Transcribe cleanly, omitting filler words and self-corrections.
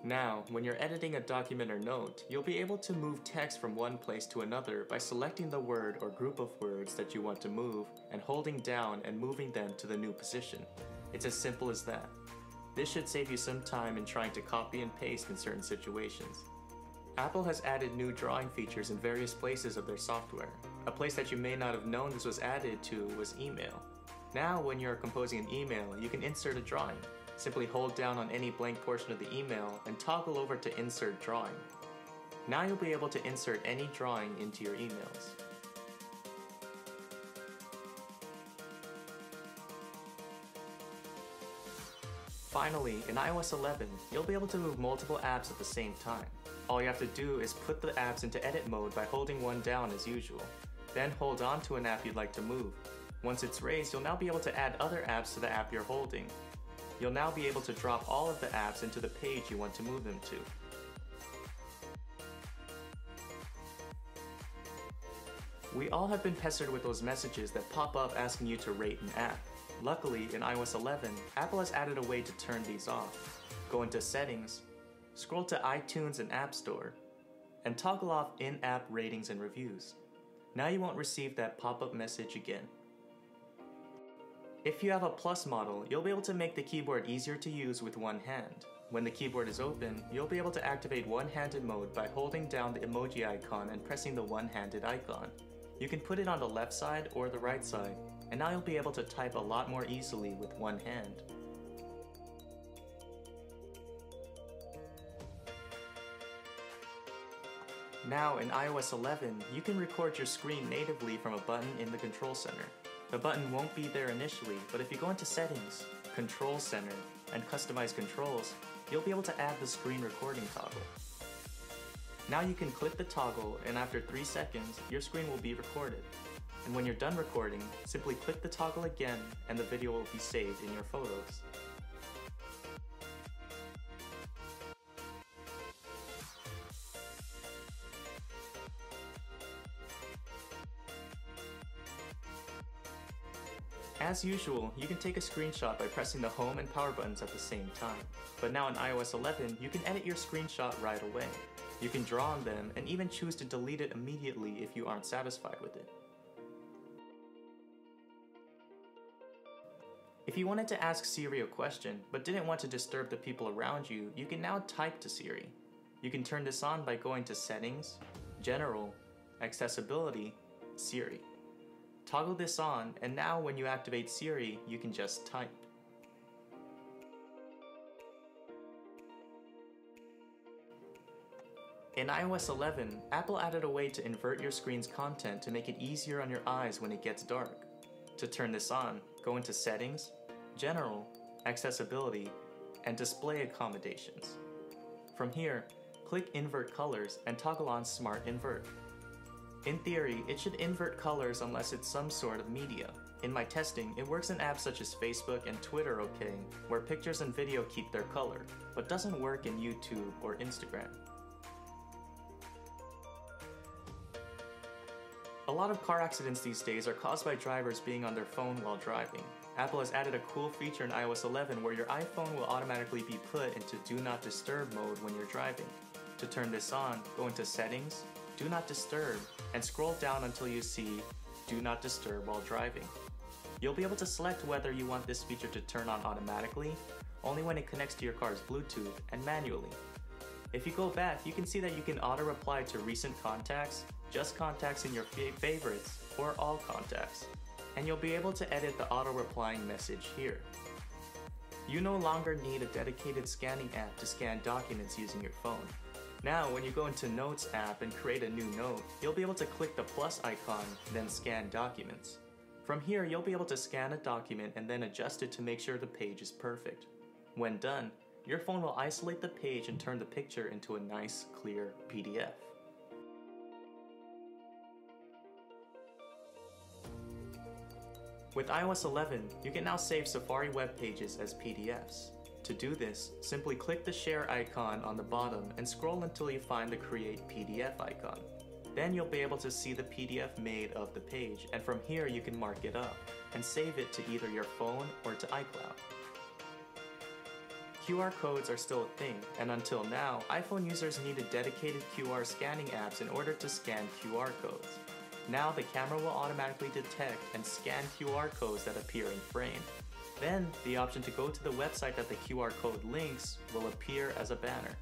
Now, when you're editing a document or note, you'll be able to move text from one place to another by selecting the word or group of words that you want to move and holding down and moving them to the new position. It's as simple as that. This should save you some time in trying to copy and paste in certain situations. Apple has added new drawing features in various places of their software. A place that you may not have known this was added to was email. Now, when you're composing an email, you can insert a drawing. Simply hold down on any blank portion of the email and toggle over to Insert Drawing. Now you'll be able to insert any drawing into your emails. Finally, in iOS 11, you'll be able to move multiple apps at the same time. All you have to do is put the apps into edit mode by holding one down as usual. Then hold on to an app you'd like to move. Once it's raised, you'll now be able to add other apps to the app you're holding. You'll now be able to drop all of the apps into the page you want to move them to. We all have been pestered with those messages that pop up asking you to rate an app. Luckily, in iOS 11, Apple has added a way to turn these off. Go into Settings, scroll to iTunes and App Store, and toggle off in-app ratings and reviews. Now you won't receive that pop-up message again. If you have a Plus model, you'll be able to make the keyboard easier to use with one hand. When the keyboard is open, you'll be able to activate one-handed mode by holding down the emoji icon and pressing the one-handed icon. You can put it on the left side or the right side, and now you'll be able to type a lot more easily with one hand. Now in iOS 11, you can record your screen natively from a button in the Control Center. The button won't be there initially, but if you go into Settings, Control Center, and Customize Controls, you'll be able to add the screen recording toggle. Now you can click the toggle, and after 3 seconds, your screen will be recorded. And when you're done recording, simply click the toggle again and the video will be saved in your photos. As usual, you can take a screenshot by pressing the home and power buttons at the same time. But now in iOS 11, you can edit your screenshot right away. You can draw on them and even choose to delete it immediately if you aren't satisfied with it. If you wanted to ask Siri a question, but didn't want to disturb the people around you, you can now type to Siri. You can turn this on by going to Settings, General, Accessibility, Siri. Toggle this on, and now when you activate Siri, you can just type. In iOS 11, Apple added a way to invert your screen's content to make it easier on your eyes when it gets dark. To turn this on, go into Settings, General, Accessibility, and Display Accommodations. From here, click Invert Colors and toggle on Smart Invert. In theory, it should invert colors unless it's some sort of media. In my testing, it works in apps such as Facebook and Twitter okay, where pictures and video keep their color, but doesn't work in YouTube or Instagram. A lot of car accidents these days are caused by drivers being on their phone while driving. Apple has added a cool feature in iOS 11 where your iPhone will automatically be put into Do Not Disturb mode when you're driving. To turn this on, go into Settings, Do Not Disturb, and scroll down until you see Do Not Disturb while driving. You'll be able to select whether you want this feature to turn on automatically, only when it connects to your car's Bluetooth, and manually. If you go back, you can see that you can auto-reply to recent contacts, just contacts in your favorites, or all contacts. And you'll be able to edit the auto-replying message here. You no longer need a dedicated scanning app to scan documents using your phone. Now, when you go into Notes app and create a new note, you'll be able to click the plus icon, then Scan Documents. From here, you'll be able to scan a document and then adjust it to make sure the page is perfect. When done, your phone will isolate the page and turn the picture into a nice, clear PDF. With iOS 11, you can now save Safari web pages as PDFs. To do this, simply click the share icon on the bottom and scroll until you find the Create PDF icon. Then you'll be able to see the PDF made of the page, and from here you can mark it up and save it to either your phone or to iCloud. QR codes are still a thing, and until now, iPhone users needed dedicated QR scanning apps in order to scan QR codes. Now the camera will automatically detect and scan QR codes that appear in frame. Then, the option to go to the website that the QR code links will appear as a banner.